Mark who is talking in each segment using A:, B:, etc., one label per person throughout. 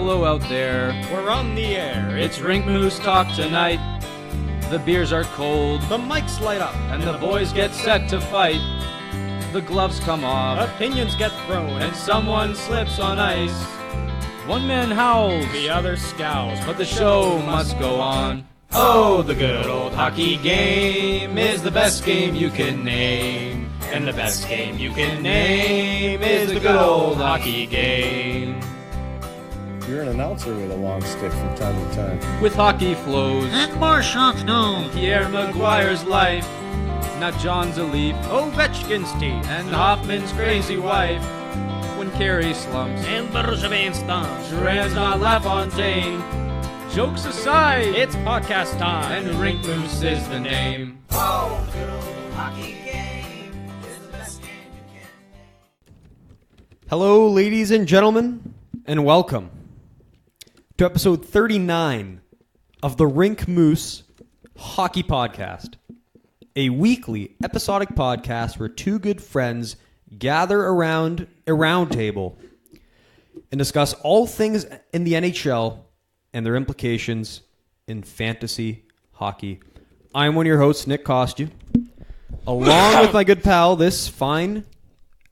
A: Hello out there.
B: We're on the air.
A: It's Rink Moose Talk tonight. The beers are cold.
B: The mics light up.
A: And the boys get set to fight. The gloves come off.
B: Opinions get thrown.
A: And someone slips on ice. One man howls.
B: The other scowls.
A: But the show must go on. Oh, the good old hockey game is the best game you can name. And the best game you can name is the good old hockey game.
C: You're an announcer with a long stick from time to time.
A: With hockey flows
D: and more shots known.
A: Pierre Maguire's life, not John's a leaf,
B: Ovechkin's teeth,
A: and Hoffman's crazy wife. When Carey slumps
D: and Bergevin stomps,
A: Duran's not LaFontaine. Jokes aside,
B: it's podcast time,
A: and Rink Moose is the name.
D: Oh, the good old hockey game is the best game you can.
E: Hello, ladies and gentlemen, and welcome to episode 39 of the Rink Moose Hockey Podcast, a weekly episodic podcast where two good friends gather around a round table and discuss all things in the NHL and their implications in fantasy hockey. I'm one of your hosts, Nick Costu, along with my good pal this fine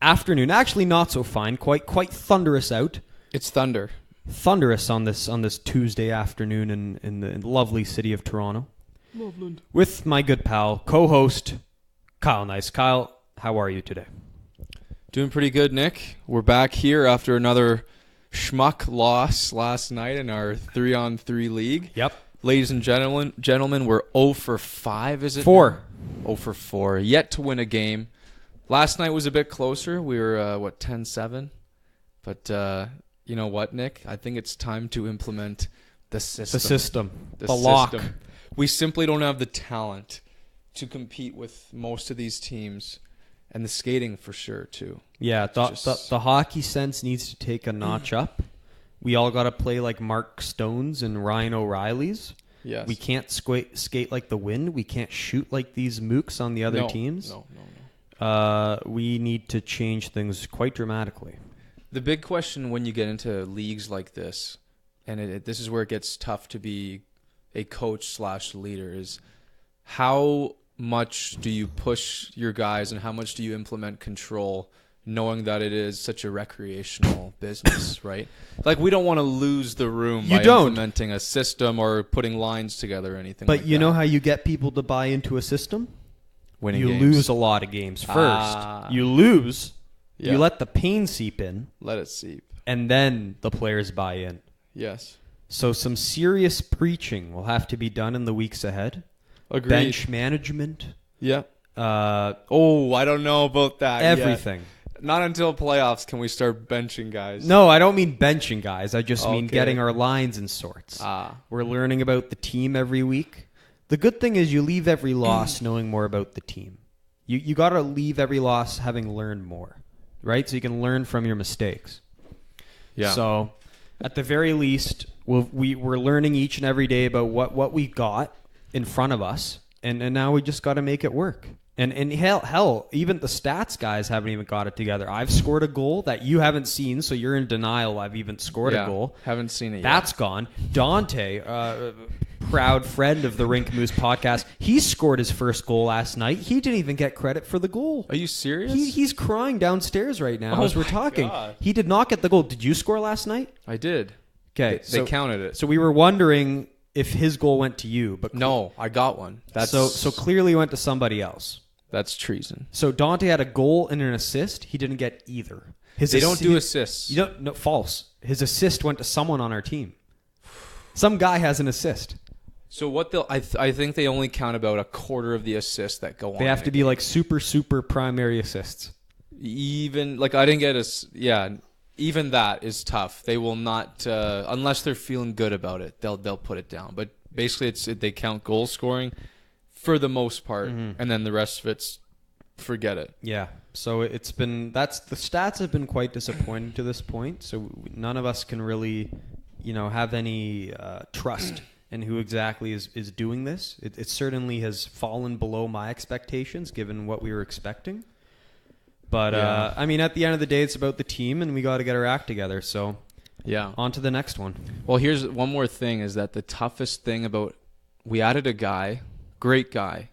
E: afternoon. Actually, not so fine, quite thunderous out.
F: It's thunder.
E: Thunderous on this Tuesday afternoon in the lovely city of Toronto.
F: Loveland.
E: With my good pal, co-host, Kyle Nice. Kyle, how are you today?
F: Doing pretty good, Nick. We're back here after another schmuck loss last night in our 3-on-3 league.
E: Yep.
F: Ladies and gentlemen, we're 0 for 5, is it?
E: 4.
F: 0 for 4. Yet to win a game. Last night was a bit closer. We were, 10-7? But, you know what, Nick? I think it's time to implement the system.
E: The lock.
F: We simply don't have the talent to compete with most of these teams, and the skating for sure too.
E: Yeah, the hockey sense needs to take a notch up. We all got to play like Mark Stones and Ryan O'Reillys.
F: Yes.
E: We can't skate like the Wind. We can't shoot like these mooks on the other teams.
F: No.
E: We need to change things quite dramatically.
F: The big question when you get into leagues like this, and this is where it gets tough to be a coach/leader, is how much do you push your guys and how much do you implement control, knowing that it is such a recreational business, right? Like, we don't want to lose the room implementing a system or putting lines together or anything like that.
E: But you know how you get people to buy into a system?
F: Winning
E: you
F: games.
E: Lose a lot of games first. You lose.
F: Yeah.
E: You let the pain seep in.
F: Let it seep.
E: And then the players buy in.
F: Yes.
E: So some serious preaching will have to be done in the weeks ahead.
F: Agreed.
E: Bench management.
F: Yeah. I don't know about that.
E: Everything.
F: Yet. Not until playoffs can we start benching guys.
E: No, I don't mean benching guys. I just mean
F: Okay.
E: getting our lines in sorts. We're learning about the team every week. The good thing is you leave every loss knowing more about the team. You got to leave every loss having learned more, right? So you can learn from your mistakes.
F: Yeah.
E: So at the very least, we're learning each and every day about what we got in front of us, and now we just got to make it work. And hell, even the stats guys haven't even got it together. I've scored a goal that you haven't seen, so you're in denial. I've even scored a goal.
F: Haven't seen it yet.
E: That's gone. Dante, proud friend of the Rink Moose Podcast, he scored his first goal last night. He didn't even get credit for the goal.
F: Are you serious?
E: He's crying downstairs right now as we're talking.
F: God.
E: He did not get the goal. Did you score last night?
F: I did.
E: Okay,
F: They counted it.
E: So we were wondering if his goal went to you, but
F: No, I got one.
E: so clearly went to somebody else.
F: That's treason.
E: So Dante had a goal and an assist. He didn't get either.
F: They don't do assists.
E: No, false. His assist went to someone on our team. Some guy has an assist.
F: So what I think they only count about a quarter of the assists that go on.
E: They have to be like super primary assists.
F: Even like I didn't get even that is tough. They will not unless they're feeling good about it. They'll put it down. But basically they count goal scoring for the most part, and then the rest of it's forget it.
E: Yeah. So the stats have been quite disappointing to this point. So none of us can really, have any trust in who exactly is doing this. It certainly has fallen below my expectations given what we were expecting. But, at the end of the day, it's about the team, and we got to get our act together. So
F: Yeah.
E: On to the next one.
F: Well, here's one more thing is that the toughest thing about we added a guy, great guy.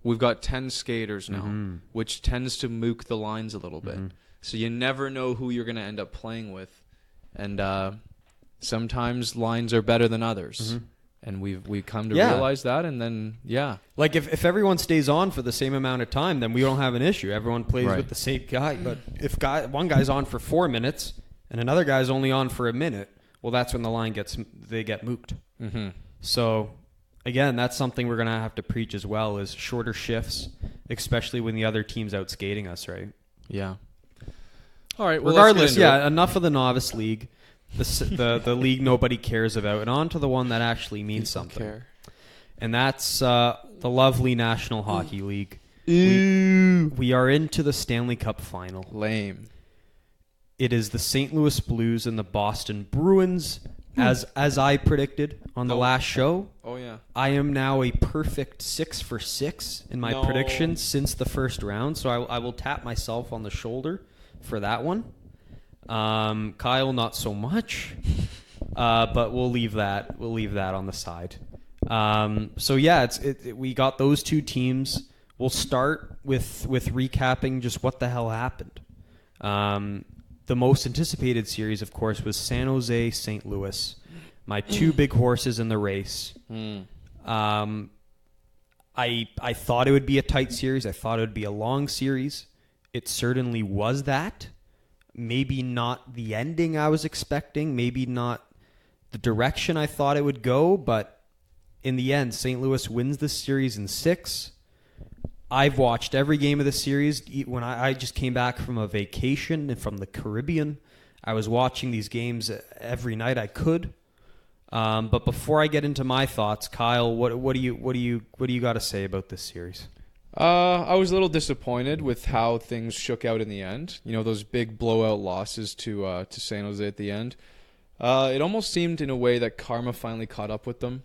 F: We've got 10 skaters now, which tends to mook the lines a little bit. So you never know who you're going to end up playing with. And sometimes lines are better than others. And we've come to realize that. And then,
E: Like if everyone stays on for the same amount of time, then we don't have an issue. Everyone plays
F: Right.
E: with the same guy. But if one guy's on for 4 minutes and another guy's only on for a minute, well, that's when the line get mooked. So again, that's something we're going to have to preach as well, is shorter shifts, especially when the other team's out skating us, right?
F: Yeah. All right. Well,
E: Regardless, enough of the novice league, the league nobody cares about, and on to the one that actually means something. And that's the lovely National Hockey League. We are into the Stanley Cup final.
F: Lame.
E: It is the St. Louis Blues and the Boston Bruins, as I predicted on the last show.
F: Oh, yeah.
E: I am now a perfect 6 for 6 in my predictions since the first round, so I will tap myself on the shoulder for that one. Kyle, not so much, but we'll leave that on the side. So yeah, we got those two teams. We'll start with recapping just what the hell happened. The most anticipated series, of course, was San Jose, St. Louis, my two big horses in the race. I thought it would be a tight series. I thought it would be a long series. It certainly was that. Maybe not the ending I was expecting. Maybe not the direction I thought it would go. But in the end, St. Louis wins this series in 6. I've watched every game of the series. When I just came back from a vacation and from the Caribbean, I was watching these games every night I could. But before I get into my thoughts, Kyle, what do you got to say about this series?
F: I was a little disappointed with how things shook out in the end. You know, those big blowout losses to San Jose at the end. It almost seemed in a way that karma finally caught up with them.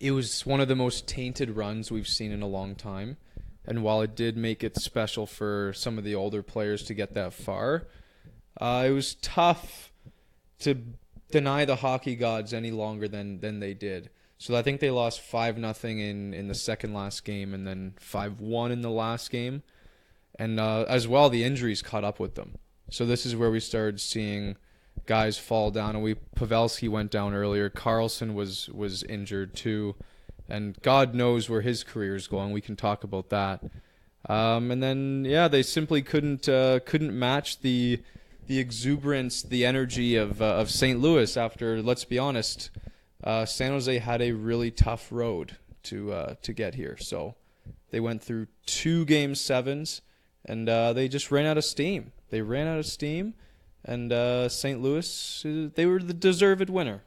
F: It was one of the most tainted runs we've seen in a long time. And while it did make it special for some of the older players to get that far, it was tough to deny the hockey gods any longer than they did. So I think they lost 5-0 in the second last game and then 5-1 in the last game. And as well, the injuries caught up with them. So this is where we started seeing guys fall down. And Pavelski went down earlier. Carlson was injured too. And God knows where his career is going. We can talk about that. And then, they simply couldn't match the exuberance, the energy of St. Louis after, let's be honest, San Jose had a really tough road to get here. So they went through 2 Game 7s, and they just ran out of steam. And St. Louis, they were the deserved winner.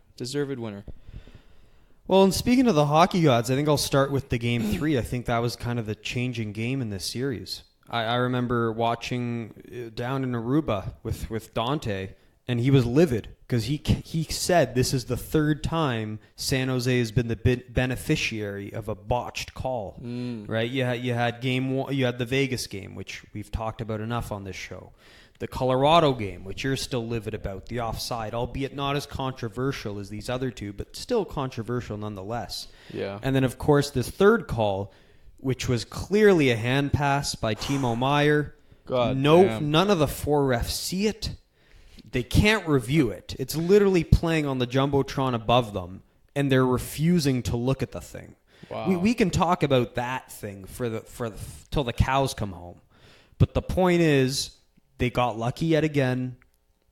E: Well, and speaking of the hockey gods, I think I'll start with the Game 3. I think that was kind of the changing game in this series. I remember watching down in Aruba with Dante, and he was livid because he said this is the 3rd time San Jose has been the beneficiary of a botched call. Right? You had game 1, you had the Vegas game, which we've talked about enough on this show. The Colorado game, which you're still livid about, the offside, albeit not as controversial as these other two, but still controversial nonetheless.
F: Yeah.
E: And then, of course, this third call, which was clearly a hand pass by Timo Meier. None of the 4 refs see it. They can't review it. It's literally playing on the Jumbotron above them, and they're refusing to look at the thing.
F: Wow.
E: We can talk about that thing till the cows come home. But the point is, they got lucky yet again.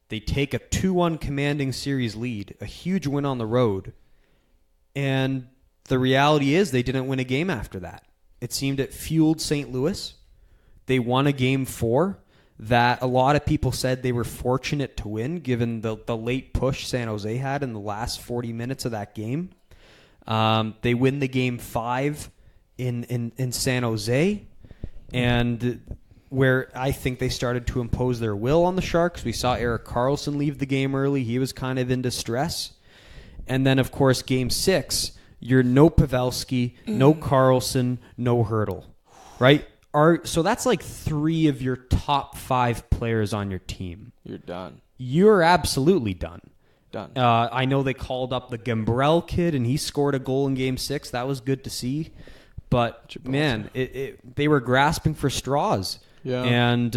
E: They take a 2-1 commanding series lead, a huge win on the road. And the reality is they didn't win a game after that. It seemed it fueled St. Louis. They won a Game 4 that a lot of people said they were fortunate to win given the late push San Jose had in the last 40 minutes of that game. They win the Game 5 in San Jose. And where I think they started to impose their will on the Sharks. We saw Erik Karlsson leave the game early. He was kind of in distress. And then, of course, Game 6, you're no Pavelski, no Karlsson, no Hertl, right? So that's like 3 of your top 5 players on your team.
F: You're done.
E: You're absolutely done.
F: Done.
E: I know they called up the Gambrell kid, and he scored a goal in Game 6. That was good to see. But, man, they were grasping for straws.
F: Yeah.
E: And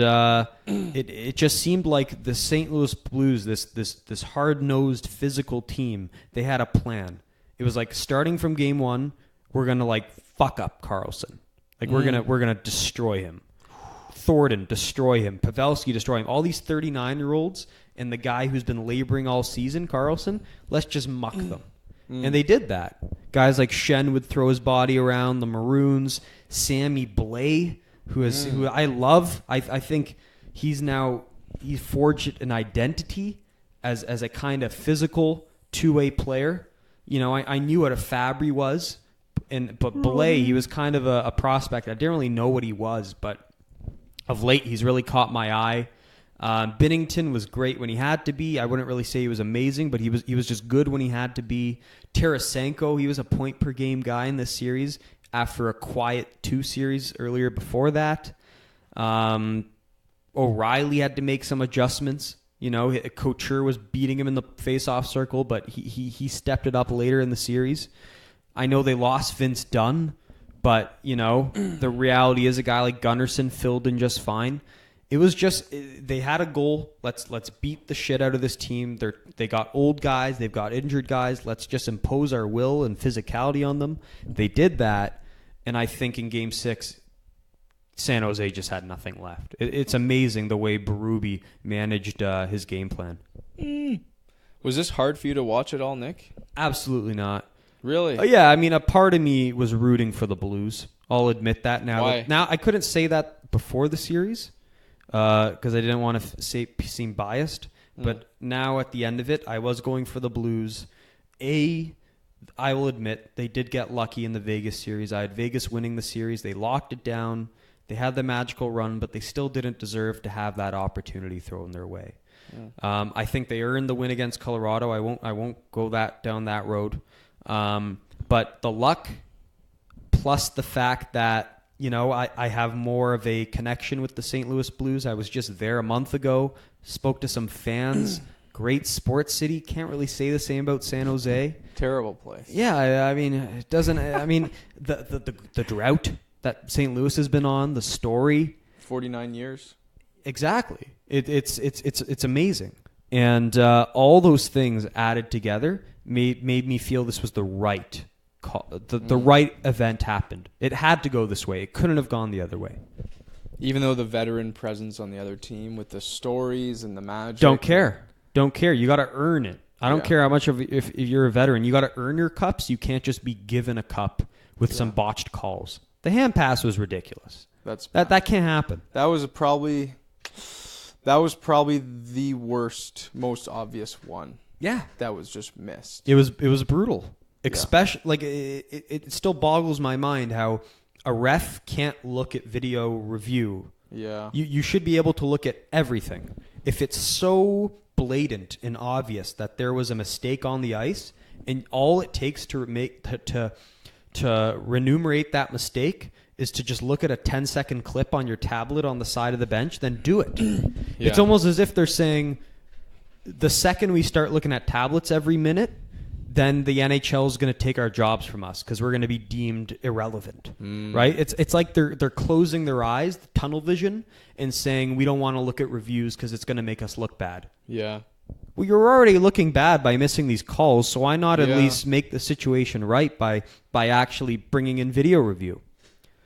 E: it just seemed like the St. Louis Blues, this hard-nosed physical team, they had a plan. It was like starting from Game 1, we're going to, like, fuck up Carlson. Like, we're gonna destroy him. Thornton, destroy him. Pavelski, destroy him. All these 39-year-olds and the guy who's been laboring all season, Carlson, let's just muck them. And they did that. Guys like Shen would throw his body around, the Maroons, Sammy Blais, who I love. I think he's forged an identity as a kind of physical two-way player. You know, I knew what a Fabry was, but Blais, he was kind of a prospect. I didn't really know what he was, but of late, he's really caught my eye. Binnington was great when he had to be. I wouldn't really say he was amazing, but he was just good when he had to be. Tarasenko, he was a point-per-game guy in this series after a quiet 2 series earlier before that. O'Reilly had to make some adjustments. You know, Couture was beating him in the face-off circle, but he stepped it up later in the series. I know they lost Vince Dunn. But, you know, the reality is a guy like Gunnarsson filled in just fine. It was just, they had a goal. Let's beat the shit out of this team. They got old guys. They've got injured guys. Let's just impose our will and physicality on them. They did that. And I think in Game 6, San Jose just had nothing left. It's amazing the way Berube managed his game plan.
F: Was this hard for you to watch at all, Nick?
E: Absolutely not.
F: Really?
E: Yeah, I mean, a part of me was rooting for the Blues. I'll admit that now.
F: Why?
E: Now, I couldn't say that before the series because I didn't want to seem biased. But now at the end of it, I was going for the Blues. I will admit, they did get lucky in the Vegas series. I had Vegas winning the series. They locked it down. They had the magical run, but they still didn't deserve to have that opportunity thrown their way. I think they earned the win against Colorado. I won't go down that road. But the luck plus the fact that, you know, I have more of a connection with the St. Louis Blues. I was just there a month ago, spoke to some fans. Great sports city. Can't really say the same about San Jose.
F: Terrible place.
E: Yeah, I mean, it doesn't. I mean, the drought that St. Louis has been on, the story.
F: 49 years.
E: Exactly. It's amazing, and all those things added together made me feel this was the right call. The right event happened. It had to go this way. It couldn't have gone the other way.
F: Even though the veteran presence on the other team with the stories and the magic.
E: Don't care. You got to earn it. I don't care how much if you're a veteran. You got to earn your cups. You can't just be given a cup with some botched calls. The hand pass was ridiculous. That can't happen.
F: That was probably the worst, most obvious one.
E: Yeah,
F: that was just missed.
E: It was brutal. Especially like it still boggles my mind how a ref can't look at video review.
F: Yeah,
E: you should be able to look at everything. If it's so blatant and obvious that there was a mistake on the ice, and all it takes to remunerate that mistake is to just look at a 10-second clip on your tablet on the side of the bench, then do it. It's almost as if they're saying, the second we start looking at tablets every minute, then the NHL is going to take our jobs from us because we're going to be deemed irrelevant, right? It's like they're closing their eyes, the tunnel vision, and saying we don't want to look at reviews because it's going to make us look bad.
F: Yeah.
E: Well, you're already looking bad by missing these calls, so why not at least make the situation right by actually bringing in video review?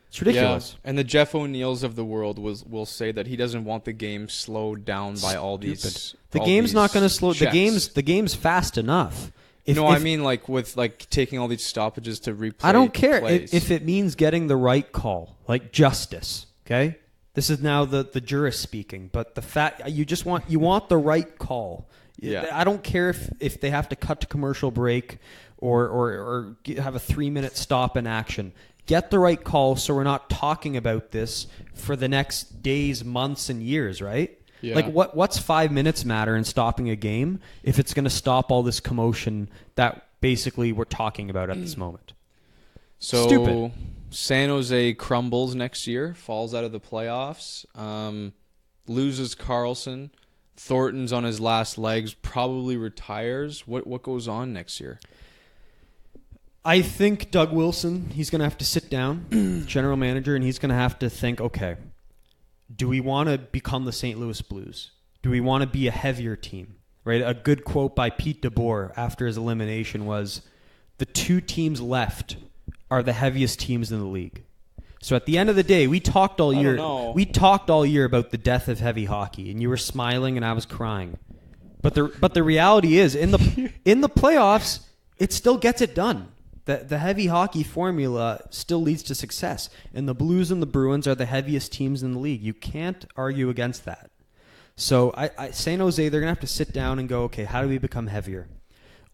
E: It's ridiculous.
F: Yeah. And the Jeff O'Neills of the world will say that he doesn't want the game slowed down by all these.
E: The game's not going to slow. The game's fast enough.
F: I mean like with taking all these stoppages to replay.
E: I don't care
F: plays.
E: if it means getting the right call, like justice. Okay, this is now the jurist speaking, but the fact you want the right call.
F: Yeah.
E: I don't care if they have to cut to commercial break or have a 3-minute stop in action. Get the right call so we're not talking about this for the next days, months, and years, right?
F: Yeah.
E: Like what's 5 minutes matter in stopping a game if it's going to stop all this commotion that basically we're talking about at this moment?
F: So
E: Stupid.
F: San Jose crumbles next year, falls out of the playoffs, loses Carlson, Thornton's on his last legs, probably retires. What goes on next year?
E: I think Doug Wilson, he's going to have to sit down, general manager, and he's going to have to think, okay, do we want to become the St. Louis Blues? Do we want to be a heavier team? Right? A good quote by Pete DeBoer after his elimination was, the two teams left are the heaviest teams in the league. So at the end of the day, we talked all year. We talked all year about the death of heavy hockey, and you were smiling and I was crying. But the reality is, in the playoffs, it still gets it done. The heavy hockey formula still leads to success, and the Blues and the Bruins are the heaviest teams in the league. You can't argue against that. So San Jose, they're gonna have to sit down and go, okay, how do we become heavier?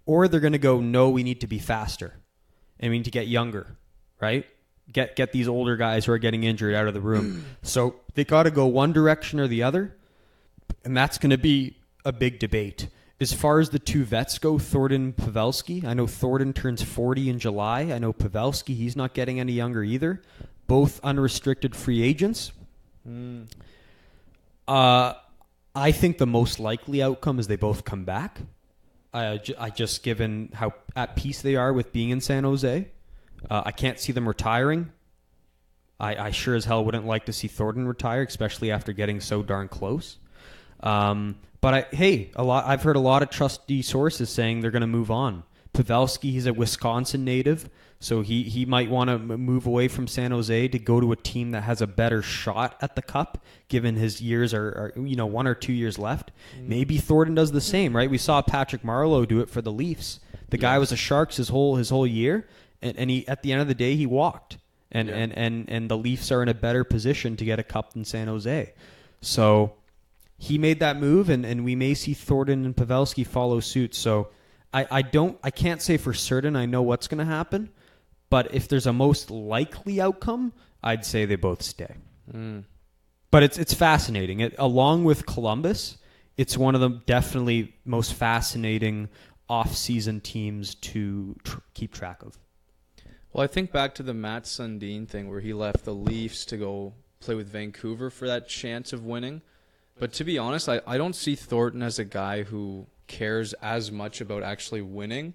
E: Or they're gonna go, no, we need to be faster, and we need to get younger, right? Get these older guys who are getting injured out of the room. So they got to go one direction or the other, and that's going to be a big debate. As far as the two vets go, Thornton and Pavelski, I know Thornton turns 40 in July. I know Pavelski, he's not getting any younger either. Both unrestricted free agents. I think the most likely outcome is they both come back. I just given how at peace they are with being in San Jose. I can't see them retiring. I sure as hell wouldn't like to see Thornton retire, especially after getting so darn close. But I've heard a lot of trusty sources saying they're going to move on. Pavelski, he's a Wisconsin native, so he might want to move away from San Jose to go to a team that has a better shot at the cup, given his years are 1 or 2 years left. Maybe Thornton does the same, right? We saw Patrick Marleau do it for the Leafs. The guy was a Sharks his whole year. And he, at the end of the day, he walked. And the Leafs are in a better position to get a cup than San Jose. So he made that move, and we may see Thornton and Pavelski follow suit. So I can't say for certain I know what's going to happen, but if there's a most likely outcome, I'd say they both stay. But it's fascinating. Along with Columbus, it's one of the definitely most fascinating off-season teams to keep track of.
F: Well, I think back to the Matt Sundin thing where he left the Leafs to go play with Vancouver for that chance of winning. But to be honest, I don't see Thornton as a guy who cares as much about actually winning.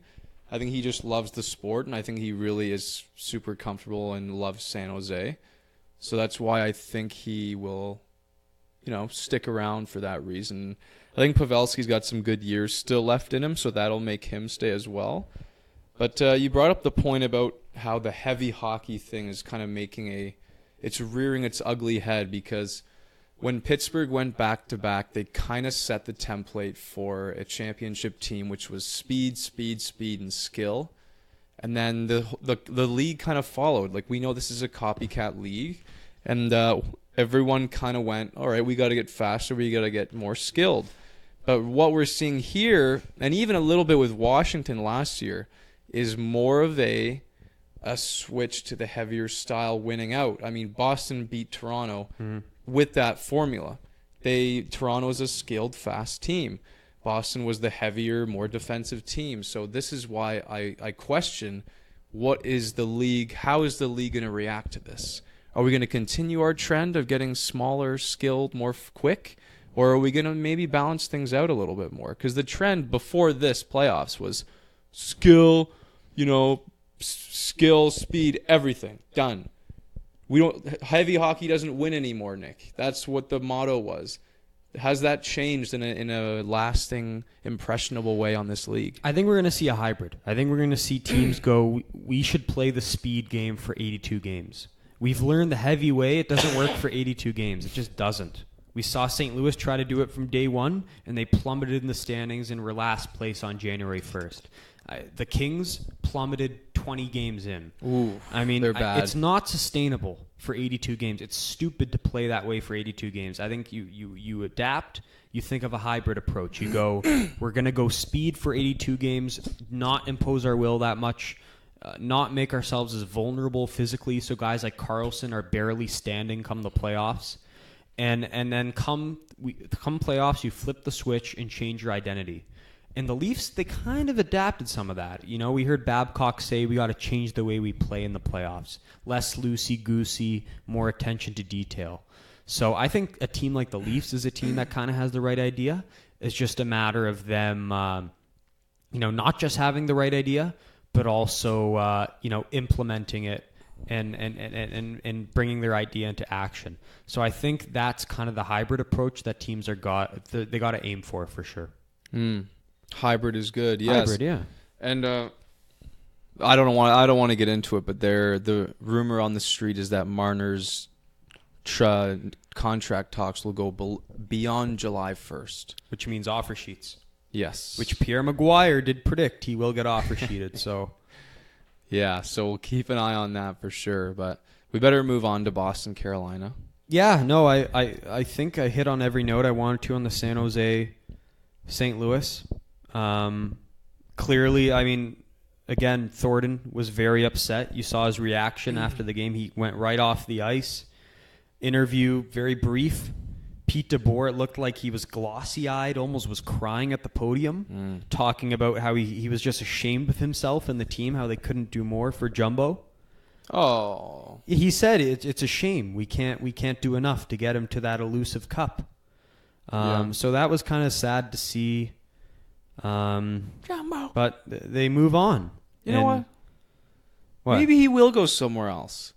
F: I think he just loves the sport, and I think he really is super comfortable and loves San Jose. So that's why I think he will, stick around for that reason. I think Pavelski's got some good years still left in him, so that'll make him stay as well. But you brought up the point about how the heavy hockey thing is kind of it's rearing its ugly head, because when Pittsburgh went back-to-back, they kind of set the template for a championship team, which was speed, and skill. And then the league kind of followed. Like, we know this is a copycat league, and everyone kind of went, all right, we got to get faster, we got to get more skilled. But what we're seeing here, and even a little bit with Washington last year, is more of a switch to the heavier style winning out. I mean, Boston beat Toronto with that formula. Toronto is a skilled, fast team. Boston was the heavier, more defensive team. So this is why I question, what is the league? How is the league going to react to this? Are we going to continue our trend of getting smaller, skilled, more quick? Or are we going to maybe balance things out a little bit more? Because the trend before this playoffs was skill, skill, speed, everything done. Heavy hockey doesn't win anymore, Nick. That's what the motto was. Has that changed in a lasting, impressionable way on this league?
E: I think we're going to see a hybrid. I think we're going to see teams go, we should play the speed game for 82 games. We've learned the heavy way. It doesn't work for 82 games. It just doesn't. We saw St. Louis try to do it from day one, and they plummeted in the standings and were last place on January 1st. The Kings plummeted 20 games in.
F: Ooh,
E: I mean,
F: they're bad.
E: It's not sustainable for 82 games. It's stupid to play that way for 82 games. I think you adapt. You think of a hybrid approach. You go, we're going to go speed for 82 games, not impose our will that much, not make ourselves as vulnerable physically so guys like Carlson are barely standing come the playoffs. And then come playoffs, you flip the switch and change your identity. And the Leafs, they kind of adapted some of that. We heard Babcock say we got to change the way we play in the playoffs. Less loosey-goosey, more attention to detail. So I think a team like the Leafs is a team that kind of has the right idea. It's just a matter of them, not just having the right idea, but also, implementing it and bringing their idea into action. So I think that's kind of the hybrid approach that teams they got to aim for sure.
F: Hybrid is good. Yes.
E: Hybrid, yeah.
F: And I don't want to get into it, but the rumor on the street is that Marner's contract talks will go beyond July 1st,
E: Which means offer sheets.
F: Yes.
E: Which Pierre Maguire did predict he will get offer sheeted. So
F: yeah, so we'll keep an eye on that for sure. But we better move on to Boston, Carolina.
E: yeah, no, I think I hit on every note I wanted to on the San Jose, St. Louis. Clearly, I mean, again, Thornton was very upset. You saw his reaction after the game. He went right off the ice. Interview, very brief. Pete DeBoer, it looked like he was glossy-eyed, almost was crying at the podium, talking about how he was just ashamed of himself and the team, how they couldn't do more for Jumbo.
F: Oh.
E: He said it's a shame. We can't do enough to get him to that elusive cup. So that was kind of sad to see.
F: Jumbo.
E: But they move on.
F: You know what?
E: What?
F: Maybe he will go somewhere else.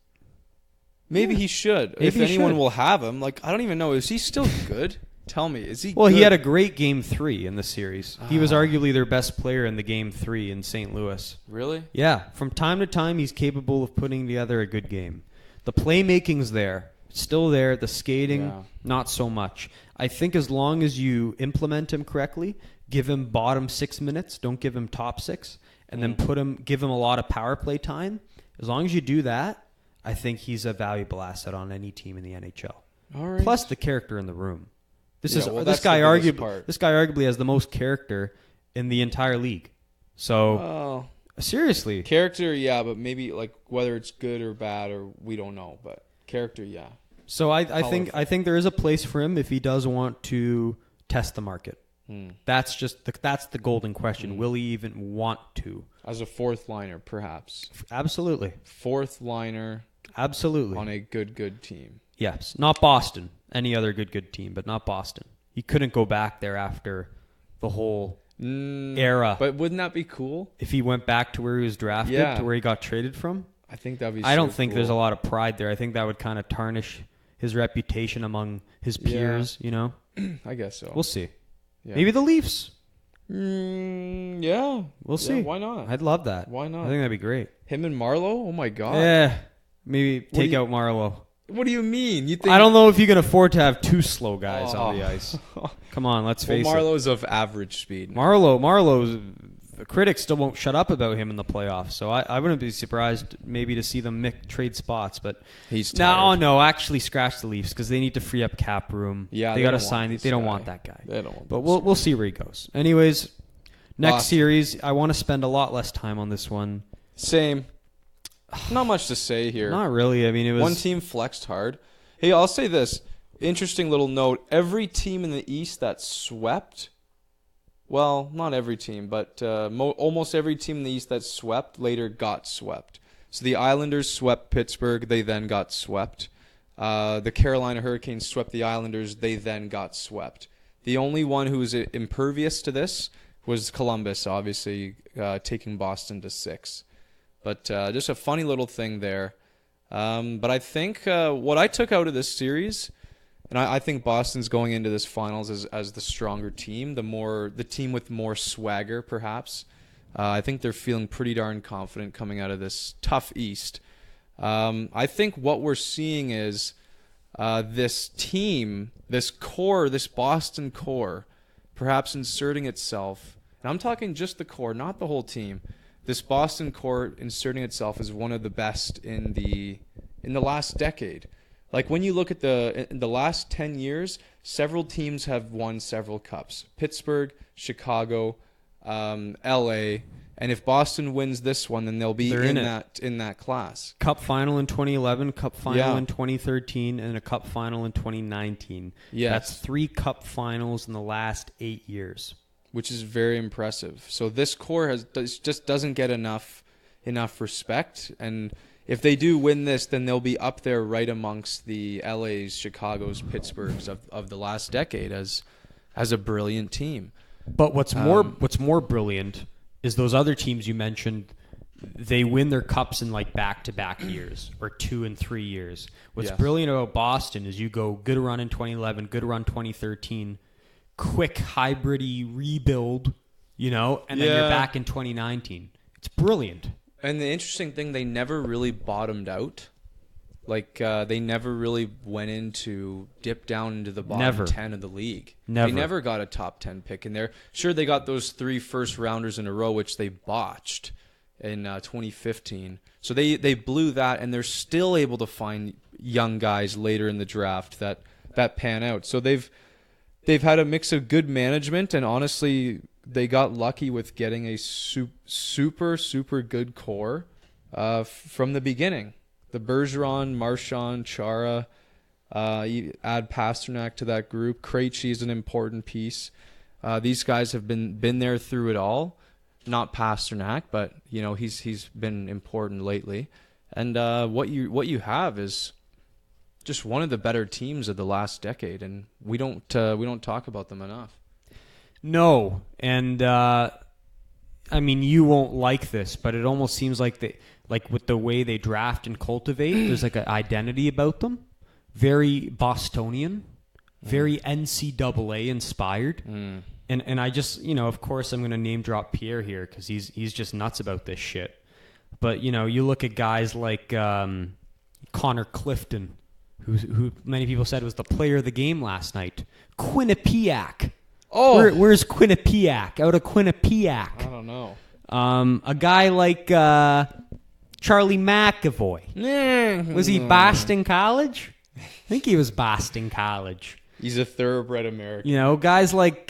F: Maybe he should.
E: Maybe
F: if
E: he
F: anyone
E: should.
F: will have him. Like, I don't even know. Is he still good? Tell me. Is he
E: Well,
F: good?
E: he had a great Game 3 in the series. He was arguably their best player in the Game 3 in St. Louis.
F: Really?
E: Yeah, from time to time, he's capable of putting together a good game. The playmaking's there. Still there. The skating, not so much. I think as long as you implement him correctly, give him bottom 6 minutes, don't give him top 6, and then give him a lot of power play time. As long as you do that, I think he's a valuable asset on any team in the NHL.
F: All right.
E: Plus the character in the room. This
F: that's
E: guy
F: the biggest part.
E: This guy arguably has the most character in the entire league. So
F: Oh.
E: seriously,
F: Character, yeah, but maybe like whether it's good or bad or we don't know. But character, yeah.
E: so I think there is a place for him if he does want to test the market. That's the golden question. Will he even want to?
F: As a fourth liner, perhaps.
E: Absolutely.
F: Fourth liner
E: Absolutely.
F: on a good team.
E: Yes. Not Boston. Any other good team, but not Boston. He couldn't go back there after the whole era.
F: But wouldn't that be cool?
E: If he went back to where he was drafted,
F: Yeah.
E: to where he got traded from,
F: I think that'd be.
E: I don't
F: so
E: think
F: cool.
E: there's a lot of pride there. I think that would kind of tarnish his reputation among his peers, you know?
F: I guess so.
E: We'll see.
F: Yeah.
E: Maybe the Leafs.
F: Yeah.
E: We'll see.
F: Why not?
E: I'd love that.
F: Why not?
E: I think that'd be great.
F: Him and Marlowe? Oh my god.
E: Yeah. Maybe take
F: do you-
E: out Marlowe.
F: What do you mean? You think
E: I don't know if you can afford to have two slow guys on the
F: Oh.
E: ice. Come on, let's
F: Well,
E: face
F: Marlowe's of average speed.
E: it. Marlowe's the critics still won't shut up about him in the playoffs, so I wouldn't be surprised maybe to see them trade spots. But
F: He's tired.
E: no, actually scratch the Leafs because they need to free up cap room.
F: Yeah,
E: they
F: they
E: got to
F: don't want
E: sign.
F: this
E: They don't
F: guy.
E: want that guy.
F: They don't want
E: But
F: this
E: we'll see where he goes. Anyways, next
F: Boston.
E: series, I want to spend a lot less time on this one.
F: Same. Not much to say here.
E: Not really. I mean, it was
F: One team flexed hard. Hey, I'll say this. Interesting little note. Every team in the East that swept, well, not every team, but almost every team in the East that swept later got swept. So the Islanders swept Pittsburgh. They then got swept. The Carolina Hurricanes swept the Islanders. They then got swept. The only one who was impervious to this was Columbus, obviously, taking Boston to 6. But just a funny little thing there. But I think what I took out of this series, and I think Boston's going into this finals as the stronger team, the team with more swagger, perhaps. I think they're feeling pretty darn confident coming out of this tough East. I think what we're seeing is this team, this core, this Boston core, perhaps inserting itself. And I'm talking just the core, not the whole team. This Boston core inserting itself as one of the best in the last decade. Like when you look at in the last 10 years, several teams have won several cups. Pittsburgh, Chicago, LA, and if Boston wins this one, then they'll be
E: They're
F: in
E: in
F: that class.
E: Cup final in 2011, Cup final
F: Yeah.
E: in 2013, and a Cup final in 2019.
F: Yes.
E: That's 3 Cup finals in the last 8 years.
F: Which is very impressive. So this core just doesn't get enough respect, and if they do win this, then they'll be up there right amongst the LA's, Chicago's, Pittsburghs of the last decade as a brilliant team.
E: But what's more brilliant is those other teams you mentioned. They win their cups in like back-to-back years or 2 and 3 years. What's brilliant about Boston is you go good run in 2011, good run 2013, quick hybrid-y rebuild, and then you're back in 2019. It's brilliant.
F: And the interesting thing, they never really bottomed out. Like, they never really went into dip down into the bottom 10 of the league.
E: Never.
F: They never got a top 10 pick in there. Sure, they got those 3 first-rounders in a row, which they botched in 2015. So they blew that, and they're still able to find young guys later in the draft that pan out. So they've had a mix of good management, and honestly, they got lucky with getting a super, super good core from the beginning. The Bergeron, Marchand, Chara, you add Pasternak to that group. Krejci is an important piece. These guys have been there through it all. Not Pasternak, but he's been important lately. And what you have is just one of the better teams of the last decade, and we don't talk about them enough.
E: No, and you won't like this, but it almost seems like with the way they draft and cultivate, there's like an identity about them, very Bostonian, very NCAA inspired. And I just, of course I'm going to name drop Pierre here because he's just nuts about this shit. But, you look at guys like Connor Clifton, who many people said was the player of the game last night. Quinnipiac. Oh. Where's Quinnipiac? Out of Quinnipiac.
F: I don't know.
E: A guy like Charlie McAvoy. Was he Boston College? I think he was Boston College.
F: He's a thoroughbred American.
E: Guys like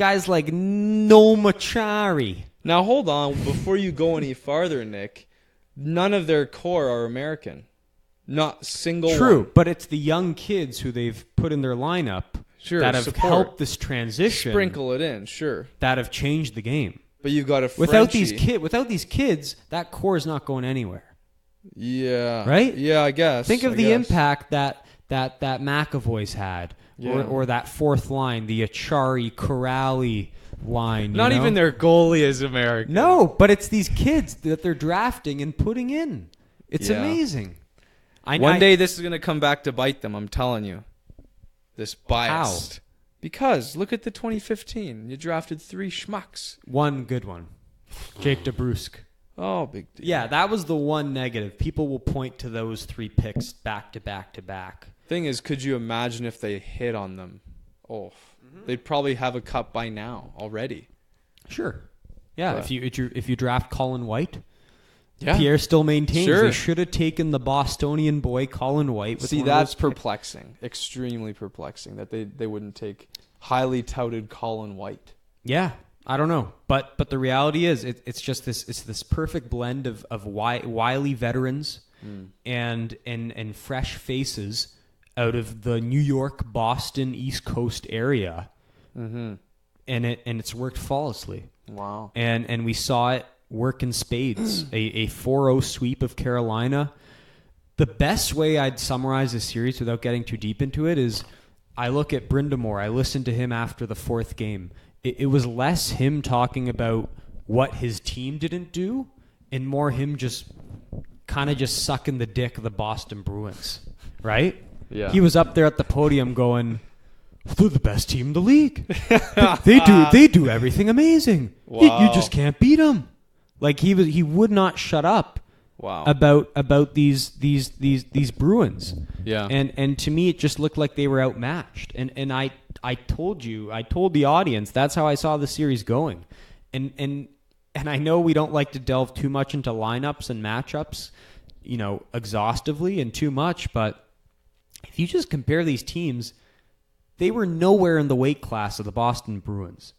E: Nomachari.
F: Now hold on, before you go any farther, Nick. None of their core are American. Not single
E: True,
F: one.
E: but it's the young kids who they've put in their lineup that have helped this transition.
F: Sprinkle it in, sure.
E: That have changed the game.
F: But you've got a
E: without these kids, that core is not going anywhere.
F: Yeah.
E: Right?
F: Yeah, I guess.
E: Think of the impact that McAvoy's had. Yeah. Or that fourth line, the Achari, Corrali line.
F: Not even their goalie is American.
E: No, but it's these kids that they're drafting and putting in. It's amazing.
F: One day this is going to come back to bite them, I'm telling you. This bias.
E: How?
F: Because look at the 2015. You drafted 3 schmucks.
E: One good one. Jake DeBrusk.
F: Oh, big deal.
E: Yeah, that was the one negative. People will point to those 3 picks back to back to back.
F: Thing is, could you imagine if they hit on them? Oh, they'd probably have a cup by now already.
E: Sure. Yeah, if you draft Colin White,
F: yeah.
E: Pierre still maintains they should have taken the Bostonian boy Colin White.
F: See, that's perplexing. Extremely perplexing that they wouldn't take highly touted Colin White.
E: Yeah, I don't know, but the reality is it's just this perfect blend of wily veterans and fresh faces out of the New York, Boston, East Coast area, and it's worked flawlessly.
F: Wow!
E: And we saw it work in spades. a 4-0 sweep of Carolina. The best way I'd summarize this series without getting too deep into it is, I look at Brind'Amour. I listened to him after the 4th game. It was less him talking about what his team didn't do, and more him just sucking the dick of the Boston Bruins, right?
F: Yeah.
E: He was up there at the podium going, they're the best team in the league. they do everything amazing.
F: Wow.
E: You just can't beat them. Like he would not shut up.
F: Wow.
E: About these Bruins.
F: Yeah.
E: And to me it just looked like they were outmatched. And I told the audience that's how I saw the series going. And I know we don't like to delve too much into lineups and matchups, exhaustively and too much, but if you just compare these teams, they were nowhere in the weight class of the Boston Bruins.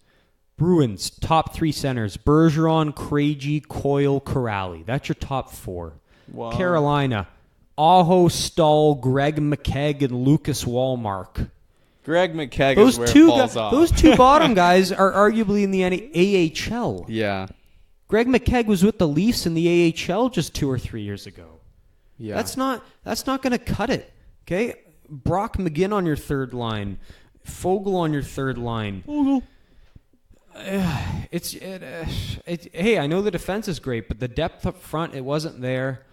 E: Bruins, top 3 centers, Bergeron, Krejci, Coyle, Corrali. That's your top 4.
F: Wow.
E: Carolina, Aho, Stahl, Greg McKegg, and Lucas Wallmark.
F: Greg McKegg is where it falls off.
E: Those 2 bottom guys are arguably in the AHL.
F: Yeah.
E: Greg McKegg was with the Leafs in the AHL just 2 or 3 years ago.
F: Yeah.
E: That's not going to cut it. Okay? Brock McGinn on your third line. Fogle on your third line. Hey, I know the defense is great, but the depth up front, it wasn't there.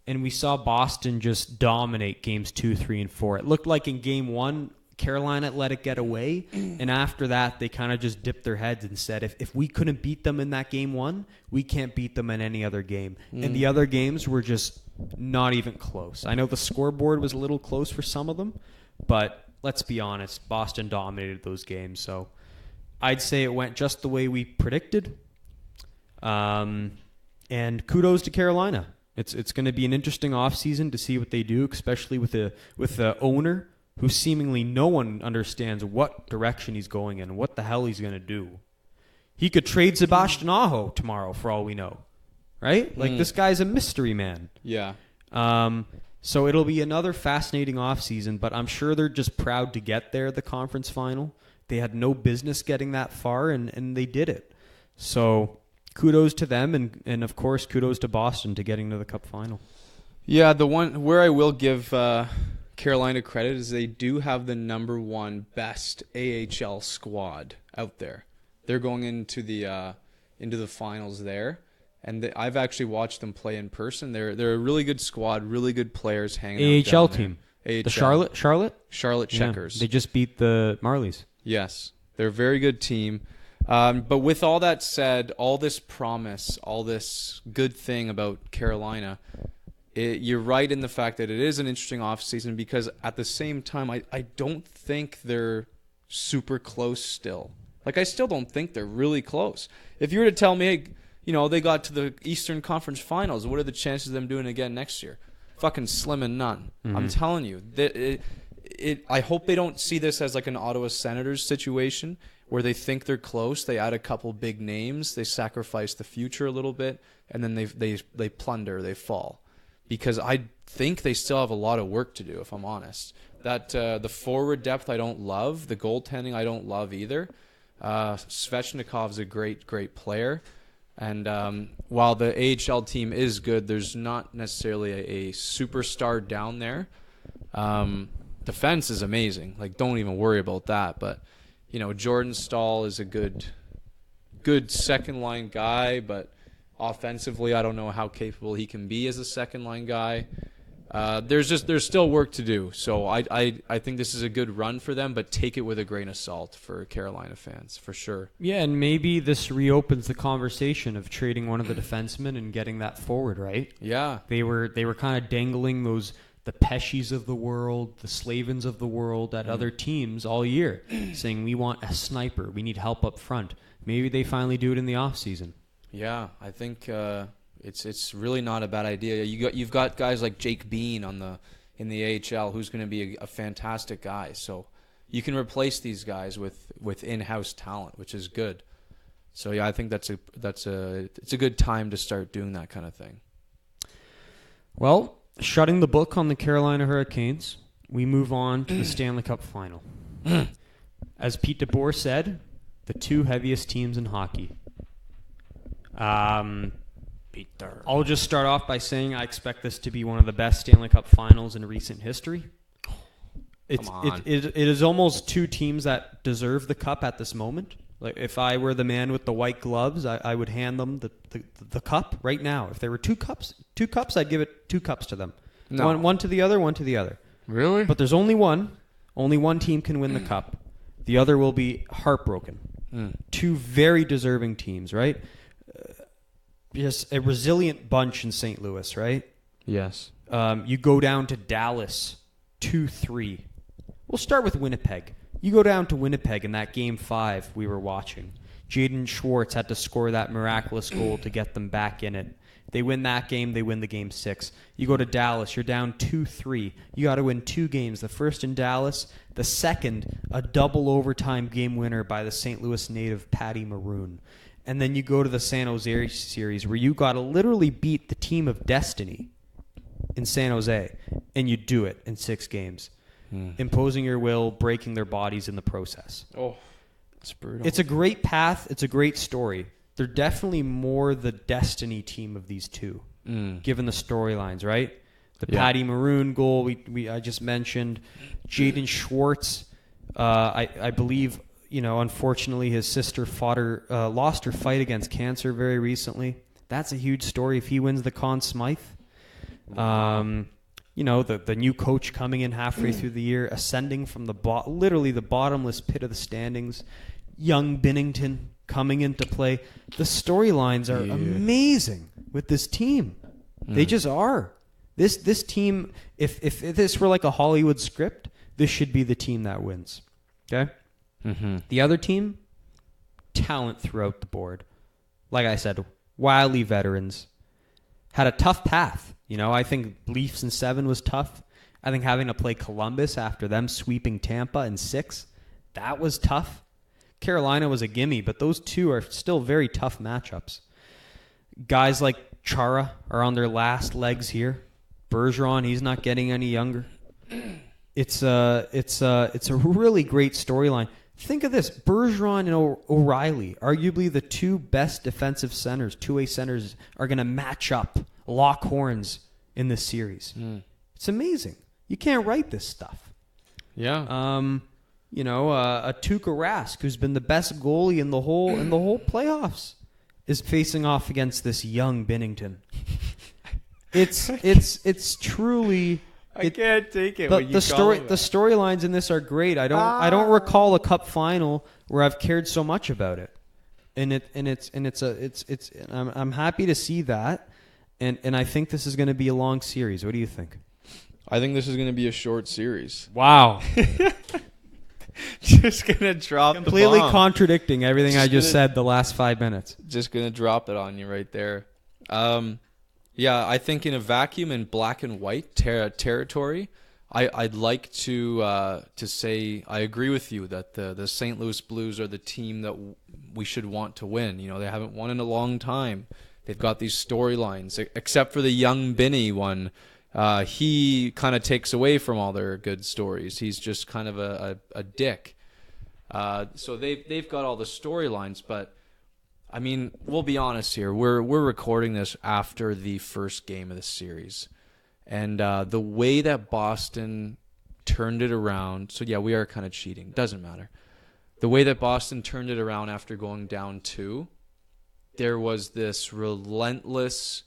E: And we saw Boston just dominate games 2, 3, and 4. It looked like in game 1, Carolina let it get away. And after that, they kind of just dipped their heads and said, if we couldn't beat them in that game 1, we can't beat them in any other game. And the other games were just not even close. I know the scoreboard was a little close for some of them, but let's be honest, Boston dominated those games. So I'd say it went just the way we predicted. And kudos to Carolina. It's going to be an interesting offseason to see what they do, especially with the owner who seemingly no one understands what direction he's going in, what the hell he's going to do. He could trade Sebastian Aho tomorrow for all we know, right? Like, this guy's a mystery man.
F: Yeah.
E: So it'll be another fascinating offseason, but I'm sure they're just proud to get there, the conference final. They had no business getting that far, and they did it. So kudos to them, and of course, kudos to Boston to getting to the Cup final.
F: Yeah, the one where I will give Carolina credit is they do have the number 1 best AHL squad out there. They're going into the finals there, and I've actually watched them play in person. They're a really good squad, really good players hanging out
E: AHL
F: down
E: team.
F: There.
E: The Charlotte
F: Checkers.
E: Yeah, they just beat the Marlies.
F: Yes, they're a very good team. But with all that said, all this promise, all this good thing about Carolina, you're right in the fact that it is an interesting offseason because at the same time, I don't think they're super close still. Like, I still don't think they're really close. If you were to tell me, hey, you know, they got to the Eastern Conference Finals, what are the chances of them doing it again next year? Fucking slim and none. Mm-hmm. I'm telling you. I hope they don't see this as like an Ottawa Senators situation where they think they're close, they add a couple big names, they sacrifice the future a little bit, and then they plunder, they fall. Because I think they still have a lot of work to do, if I'm honest. That the forward depth I don't love, the goaltending I don't love either. Svechnikov's a great player, and while the AHL team is good, there's not necessarily a superstar down there. Defense is amazing. Like, don't even worry about that. But you know, Jordan Staal is a good second line guy, but offensively, I don't know how capable he can be as a second line guy. There's still work to do. So I think this is a good run for them, but take it with a grain of salt for Carolina fans, for sure.
E: Yeah, and maybe this reopens the conversation of trading one of the defensemen and getting that forward, right?
F: Yeah.
E: They were kind of dangling the Pesci's of the world, the Slavins of the world at other teams all year, saying we want a sniper, we need help up front. Maybe they finally do it in the offseason.
F: Yeah, I think it's really not a bad idea. You've got guys like Jake Bean in the AHL who's going to be a fantastic guy. So you can replace these guys with in-house talent, which is good. So yeah, I think it's a good time to start doing that kind of thing.
E: Well, shutting the book on the Carolina Hurricanes, we move on to the Stanley Cup final. As Pete DeBoer said, the two heaviest teams in hockey.
F: Peter.
E: I'll just start off by saying I expect this to be one of the best Stanley Cup finals in recent history. It is almost two teams that deserve the cup at this moment. Like, if I were the man with the white gloves, I would hand them the cup right now. If there were two cups, I'd give it 2 cups to them.
F: No.
E: One to the other, one to the other.
F: Really?
E: But there's only one. Only one team can win the cup. The other will be heartbroken. Two very deserving teams, right? Just a resilient bunch in St. Louis, right?
F: Yes.
E: You go down to Dallas, 2-3. We'll start with Winnipeg. You go down to Winnipeg in that Game 5 we were watching. Jaden Schwartz had to score that miraculous goal to get them back in it. They win that game, they win the Game 6. You go to Dallas, you're down 2-3. You got to win 2 games. The first in Dallas, the second, a double overtime game winner by the St. Louis native Patty Maroon. And then you go to the San Jose series where you got to literally beat the team of destiny in San Jose, and you do it in 6 games. Imposing your will, breaking their bodies in the process.
F: Oh, it's brutal.
E: It's a great path. It's a great story. They're definitely more the destiny team of these two, given the storylines, right? The
F: Yeah.
E: Patty Maroon goal I just mentioned. Jaden Schwartz, I believe, unfortunately his sister lost her fight against cancer very recently. That's a huge story if he wins the Conn Smythe. The new coach coming in halfway through the year, ascending from literally the bottomless pit of the standings. Young Binnington coming into play. The storylines are amazing with this team. They just are. This team, if this were like a Hollywood script, this should be the team that wins. Okay?
F: Mm-hmm.
E: The other team, talent throughout the board. Like I said, wildly veterans. Had a tough path. I think Leafs in 7 was tough. I think having to play Columbus after them sweeping Tampa in 6, that was tough. Carolina was a gimme, but those two are still very tough matchups. Guys like Chara are on their last legs here. Bergeron, he's not getting any younger. It's a really great storyline. Think of this: Bergeron and O'Reilly, arguably the two best defensive centers, two-way centers, are going to match up, lock horns in this series. It's amazing. You can't write this stuff.
F: Yeah.
E: A Tuukka Rask, who's been the best goalie in the whole playoffs, is facing off against this young Binnington. It's truly.
F: I can't take it.
E: The storylines in this are great. I don't recall a cup final where I've cared so much about it, I'm happy to see that, and I think this is going to be a long series. What do you think?
F: I think this is going to be a short series.
E: Wow.
F: Just gonna drop
E: completely
F: the bomb.
E: Contradicting everything I just said the last 5 minutes.
F: Just gonna drop it on you right there. Yeah, I think in a vacuum in black and white territory, I'd like to say I agree with you that the St. Louis Blues are the team that we should want to win. They haven't won in a long time. They've got these storylines, except for the young Binney one. He kind of takes away from all their good stories. He's just kind of a dick. So they've got all the storylines, but I mean, we'll be honest here. We're recording this after the first game of the series, and the way that Boston turned it around. So yeah, we are kind of cheating. Doesn't matter. The way that Boston turned it around after going down 2, there was this relentless.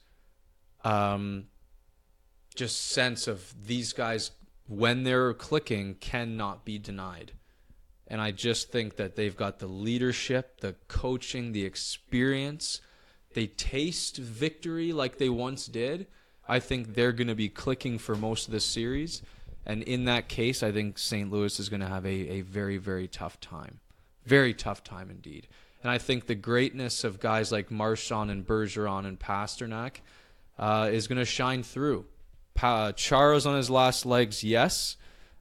F: Just sense of these guys, when they're clicking, cannot be denied. And I just think that they've got the leadership, the coaching, the experience. They taste victory like they once did. I think they're going to be clicking for most of the series. And in that case, I think St. Louis is going to have a very, very tough time. Very tough time indeed. And I think the greatness of guys like Marchand and Bergeron and Pasternak is going to shine through. Chara's on his last legs, yes,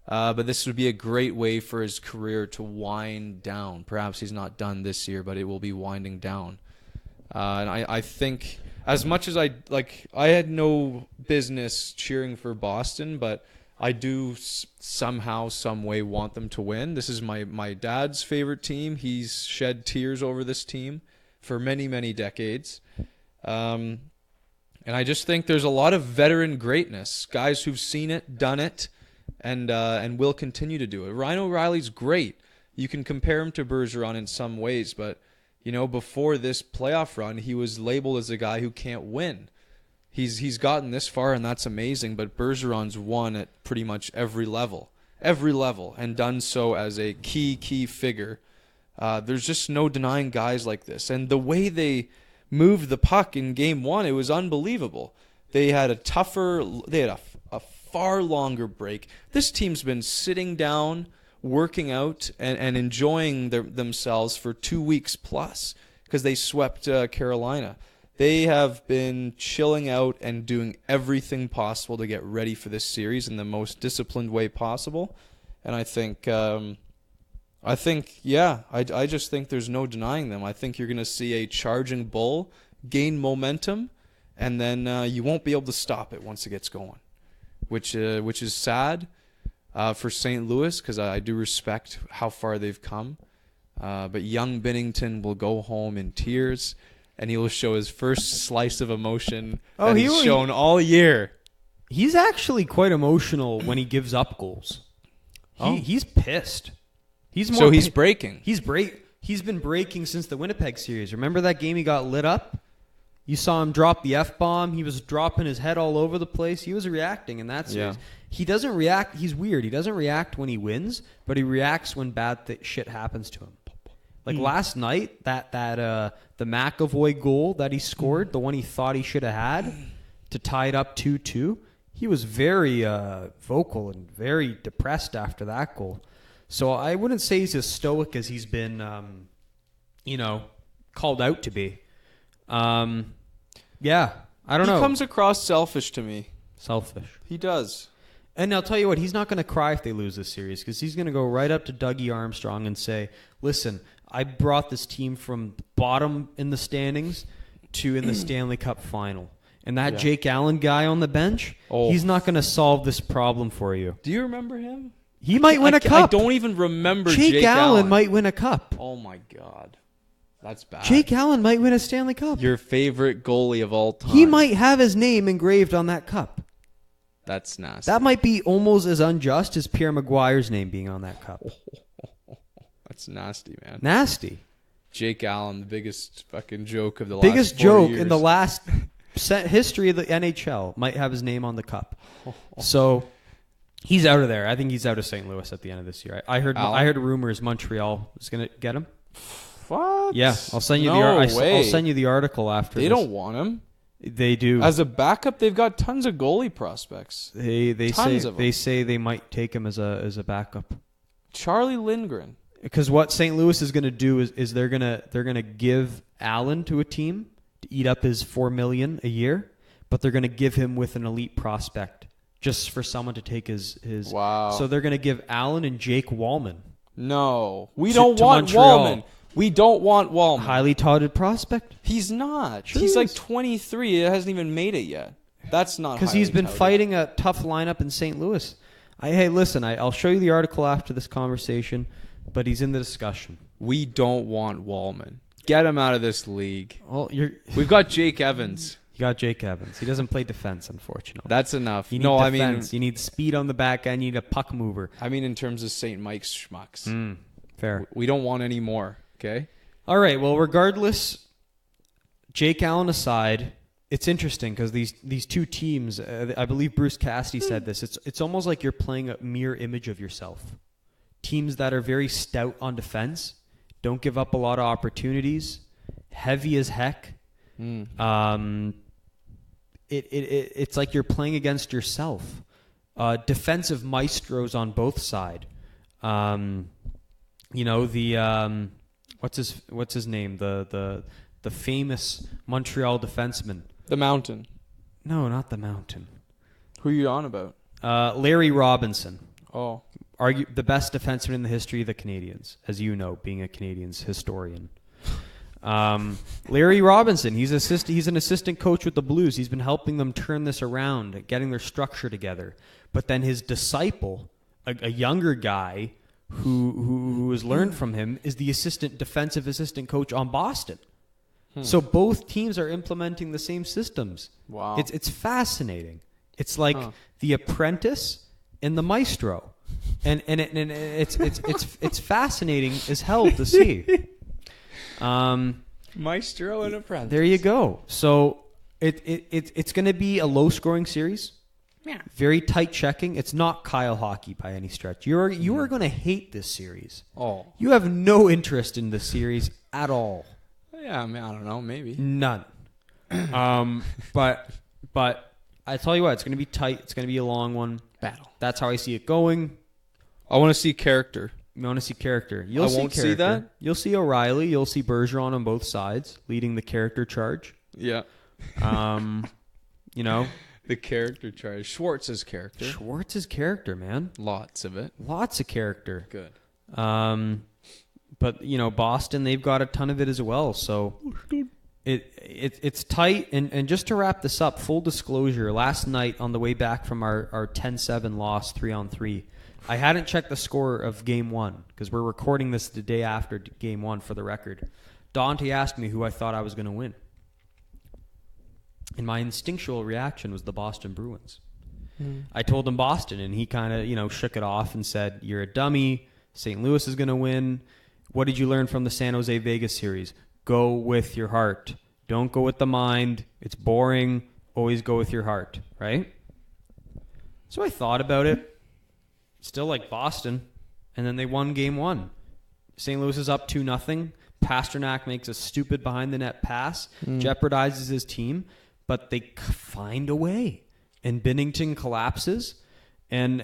F: but this would be a great way for his career to wind down. Perhaps he's not done this year, but it will be winding down. And I think, as much as I had no business cheering for Boston, but I do somehow, some way want them to win. This is my dad's favorite team. He's shed tears over this team for many, many decades. And I just think there's a lot of veteran greatness, guys who've seen it, done it, and will continue to do it. Ryan O'Reilly's great. You can compare him to Bergeron in some ways, but before this playoff run, he was labeled as a guy who can't win. He's gotten this far, and that's amazing. But Bergeron's won at pretty much every level, and done so as a key figure. There's just no denying guys like this, and the way they moved the puck in game 1, it was unbelievable. They had a far longer break. This team's been sitting down, working out, and enjoying themselves for 2 weeks plus because they swept Carolina. They have been chilling out and doing everything possible to get ready for this series in the most disciplined way possible. And I just think there's no denying them. I think you're going to see a charging bull gain momentum, and then you won't be able to stop it once it gets going, which is sad for St. Louis because I do respect how far they've come. But young Binnington will go home in tears, and he will show his first slice of emotion that he's shown all year.
E: He's actually quite emotional when he gives up goals. He's pissed. He's
F: breaking.
E: He's been breaking since the Winnipeg series. Remember that game he got lit up? You saw him drop the F-bomb. He was dropping his head all over the place. He was reacting in that series.
F: Yeah.
E: He doesn't react. He's weird. He doesn't react when he wins, but he reacts when bad shit happens to him. Like last night, the McAvoy goal that he scored, the one he thought he should have had to tie it up 2-2, he was very vocal and very depressed after that goal. So I wouldn't say he's as stoic as he's been, called out to be. Yeah, I don't know.
F: He comes across selfish to me.
E: Selfish.
F: He does.
E: And I'll tell you what, he's not going to cry if they lose this series because he's going to go right up to Dougie Armstrong and say, listen, I brought this team from bottom in the standings to in the Stanley Cup final. And that Jake Allen guy on the bench, he's not going to solve this problem for you.
F: Do you remember him?
E: He might win a cup.
F: I don't even remember
E: Jake Allen might win a cup.
F: Oh, my God. That's bad.
E: Jake Allen might win a Stanley Cup.
F: Your favorite goalie of all time.
E: He might have his name engraved on that cup.
F: That's nasty.
E: That might be almost as unjust as Pierre Maguire's name being on that cup.
F: That's nasty, man.
E: Nasty.
F: Jake Allen, the biggest fucking joke of the last
E: biggest
F: 4
E: joke
F: years.
E: in the last history of the NHL, might have his name on the cup. So he's out of there. I think he's out of St. Louis at the end of this year. I heard rumors Montreal is going to get him.
F: What?
E: Yeah, I'll send you I'll send you the article after.
F: They don't want him.
E: They do.
F: As a backup, they've got tons of goalie prospects.
E: They say they might take him as a backup.
F: Charlie Lindgren.
E: Because what St. Louis is going to do is they're gonna give Allen to a team to eat up his $4 million a year, but they're going to give him with an elite prospect just for someone to take his.
F: Wow.
E: So they're going to give Allen and Jake Wallman.
F: No, we don't want
E: Montreal.
F: Wallman. We don't want Wallman.
E: Highly touted prospect.
F: He's not.
E: Sure
F: He's
E: he
F: like
E: is.
F: 23. It hasn't even made it yet. That's not
E: Because he's been
F: touted.
E: fighting a tough lineup in St. Louis. Hey, listen, I'll show you the article after this conversation, but he's in the discussion.
F: We don't want Wallman. Get him out of this league.
E: Well,
F: We've got Jake Evans.
E: You got Jake Evans. He doesn't play defense, unfortunately.
F: That's enough.
E: You need defense. You need speed on the back end. You need a puck mover.
F: I mean in terms of St. Mike's schmucks.
E: Fair.
F: We don't want any more, okay?
E: All right. Well, regardless, Jake Allen aside, it's interesting because these two teams, I believe Bruce Cassidy said this, it's almost like you're playing a mirror image of yourself. Teams that are very stout on defense, don't give up a lot of opportunities, heavy as heck. It's like you're playing against yourself. Defensive maestros on both sides. What's his name? The famous Montreal defenseman.
F: The Mountain.
E: No, not the Mountain.
F: Who are you on about?
E: Larry Robinson.
F: Oh.
E: The best defenseman in the history of the Canadiens, as you know, being a Canadiens historian. Larry Robinson, he's an assistant coach with the Blues. He's been helping them turn this around, getting their structure together. But then his disciple, a younger guy who has learned from him, is the defensive assistant coach on Boston. So both teams are implementing the same systems.
F: Wow.
E: It's fascinating. It's like The Apprentice and the Maestro. And it's fascinating as hell to see.
F: Maestro and Apprentice.
E: There you go. So it's going to be a low scoring series. Yeah. Very tight checking. It's not Kyle hockey by any stretch. You are going to hate this series.
F: Oh.
E: You have no interest in this series at all.
F: Yeah, I mean, I don't know, maybe.
E: None. But I tell you what, it's going to be tight. It's going to be a long one.
F: Battle.
E: That's how I see it going.
F: I want to see character.
E: You want to see character.
F: I won't see that.
E: You'll see O'Reilly. You'll see Bergeron on both sides leading the character charge.
F: Yeah. The character charge. Schwartz's character.
E: Schwartz's character, man.
F: Lots of it.
E: Lots of character.
F: Good.
E: But Boston, they've got a ton of it as well. So it's tight. And just to wrap this up, full disclosure, last night on the way back from our 10-7 loss 3-on-3, I hadn't checked the score of Game 1 because we're recording this the day after Game 1 for the record. Dante asked me who I thought I was going to win. And my instinctual reaction was the Boston Bruins. I told him Boston, and he kind of, shook it off and said, "You're a dummy. St. Louis is going to win. What did you learn from the San Jose Vegas series? Go with your heart. Don't go with the mind. It's boring. Always go with your heart," right? So I thought about it. Still like Boston. And then they won game 1. St. Louis is up 2-0. Pasternak makes a stupid behind-the-net pass, jeopardizes his team, but they find a way. And Binnington collapses, and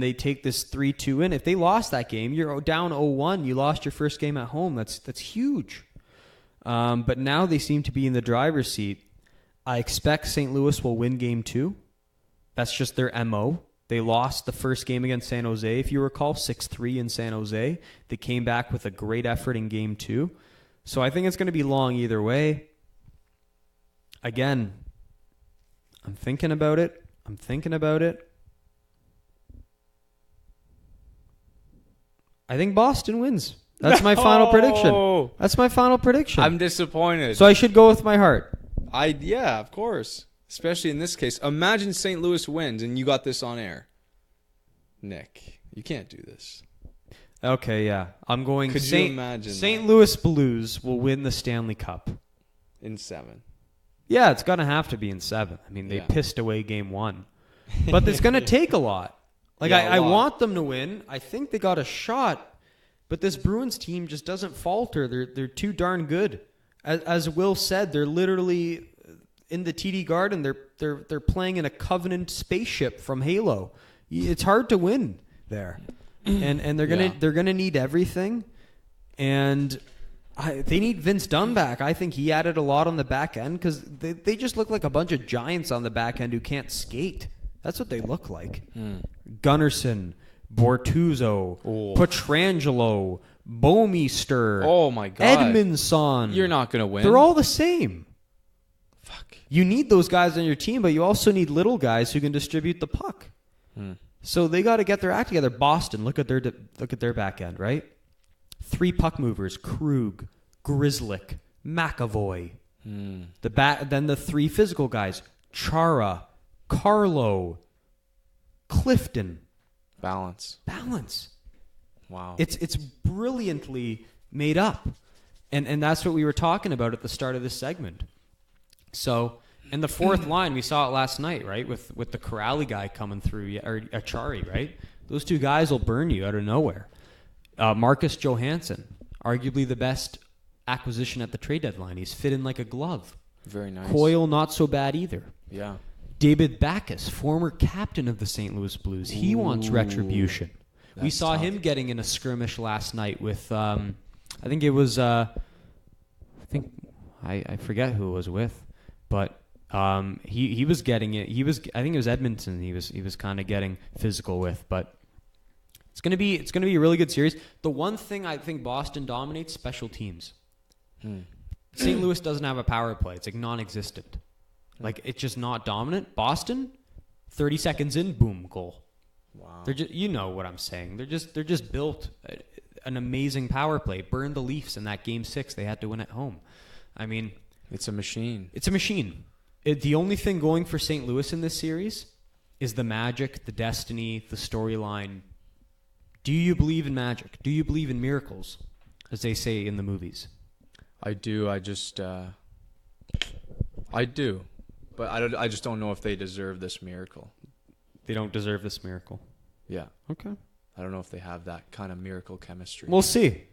E: they take this 3-2 win. If they lost that game, you're down 0-1. You lost your first game at home. That's huge. But now they seem to be in the driver's seat. I expect St. Louis will win game 2. That's just their MO. They lost the first game against San Jose, if you recall, 6-3 in San Jose. They came back with a great effort in game 2. So I think it's going to be long either way. Again, I'm thinking about it. I think Boston wins. That's my final prediction.
F: I'm disappointed.
E: So I should go with my heart.
F: Yeah, of course. Especially in this case. Imagine St. Louis wins and you got this on air. Nick, you can't do this.
E: Okay, yeah. I'm going
F: Could you imagine
E: St. Louis Blues will win the Stanley Cup.
F: In 7.
E: Yeah, it's going to have to be in 7. I mean, they pissed away game 1. But it's going to take a lot. I want them to win. I think they got a shot. But this Bruins team just doesn't falter. They're too darn good. As Will said, they're literally in the TD Garden. They're playing in a Covenant spaceship from Halo. It's hard to win there, and they're gonna need everything, and they need Vince Dunn back. I think he added a lot on the back end because they just look like a bunch of giants on the back end who can't skate. That's what they look like. Gunnarsson, Bortuzzo, Pietrangelo, Bouwmeester.
F: Oh my God,
E: Edmondson.
F: You're not gonna win.
E: They're all the same.
F: Fuck.
E: You need those guys on your team, but you also need little guys who can distribute the puck. So they got to get their act together. Boston, look at their back end, right? 3 puck movers: Krug, Grzelcyk, McAvoy. Then the 3 physical guys: Chara, Carlo, Clifton.
F: Balance.
E: Wow. It's brilliantly made up, and that's what we were talking about at the start of this segment. So. And the fourth line, we saw it last night, right? With the Corrali guy coming through, or Achari, right? Those 2 guys will burn you out of nowhere. Marcus Johansson, arguably the best acquisition at the trade deadline. He's fit in like a glove.
F: Very nice.
E: Coyle, not so bad either.
F: Yeah.
E: David Backes, former captain of the St. Louis Blues. He wants retribution. We saw him getting in a skirmish last night with, I think it was, I forget who it was with, but... he was getting it. I think it was Edmonton. He was kind of getting physical with, but it's gonna be a really good series. The one thing I think Boston dominates: special teams. St. Louis doesn't have a power play. It's like non-existent. Like it's just not dominant. Boston, 30 seconds in, boom, goal.
F: Wow.
E: They're just, you know what I'm saying. They're just built an amazing power play. Burned the Leafs in that game 6. They had to win at home. I mean,
F: it's a machine.
E: The only thing going for St. Louis in this series is the magic, the destiny, the storyline. Do you believe in magic? Do you believe in miracles, as they say in the movies?
F: I do. I do. But I just don't know if they deserve this miracle.
E: They don't deserve this miracle.
F: Yeah.
E: Okay.
F: I don't know if they have that kind of miracle chemistry.
E: We'll see.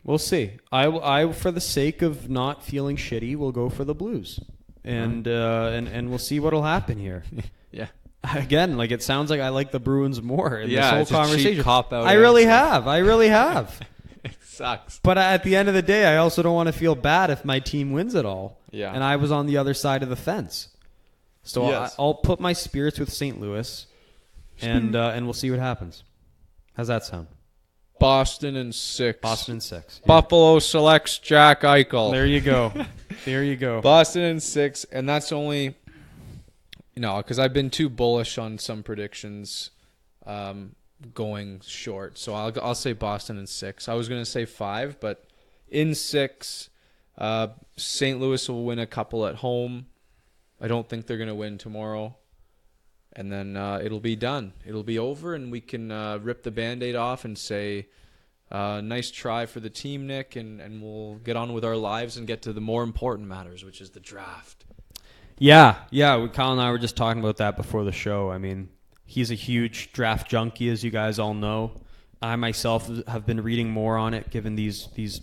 E: I for the sake of not feeling shitty, will go for the Blues. And we'll see what'll happen here.
F: Yeah.
E: Again, like it sounds like I like the Bruins more in this whole
F: it's
E: conversation.
F: A cheap cop-out
E: I really have.
F: It sucks.
E: But at the end of the day, I also don't want to feel bad if my team wins it all.
F: Yeah.
E: And I was on the other side of the fence. So
F: yes.
E: I'll put my spirits with St. Louis, and we'll see what happens. How's that sound?
F: Boston in 6.
E: Yeah.
F: Buffalo selects Jack Eichel.
E: There you go.
F: Boston in 6, and that's only, because I've been too bullish on some predictions going short. So I'll say Boston in 6. I was going to say 5, but in 6, St. Louis will win a couple at home. I don't think they're going to win tomorrow. and then it'll be done. It'll be over, and we can rip the Band-Aid off and say, nice try for the team, Nick, and we'll get on with our lives and get to the more important matters, which is the draft.
E: Yeah. Kyle and I were just talking about that before the show. I mean, he's a huge draft junkie, as you guys all know. I myself have been reading more on it, given these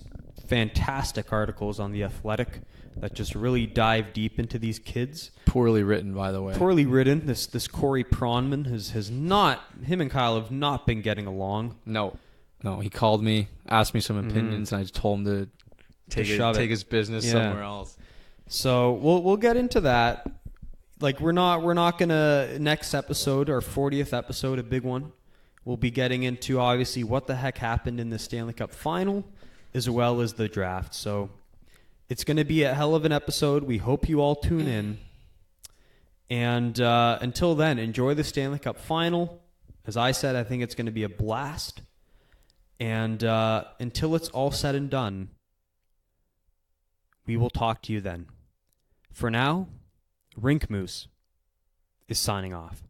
E: fantastic articles on The Athletic that just really dive deep into these kids.
F: Poorly written, by the way.
E: Poorly written. This Corey Pronman has not, him and Kyle have not been getting along.
F: No, he called me, asked me some opinions, and I just told him to take his business somewhere else.
E: So we'll get into that. Like we're not gonna, next episode, our 40th episode, a big one, we'll be getting into obviously what the heck happened in the Stanley Cup final, as well as the draft. So it's going to be a hell of an episode. We hope you all tune in. And until then, enjoy the Stanley Cup final. As I said, I think it's going to be a blast. And until it's all said and done, we will talk to you then. For now, Rink Moose is signing off.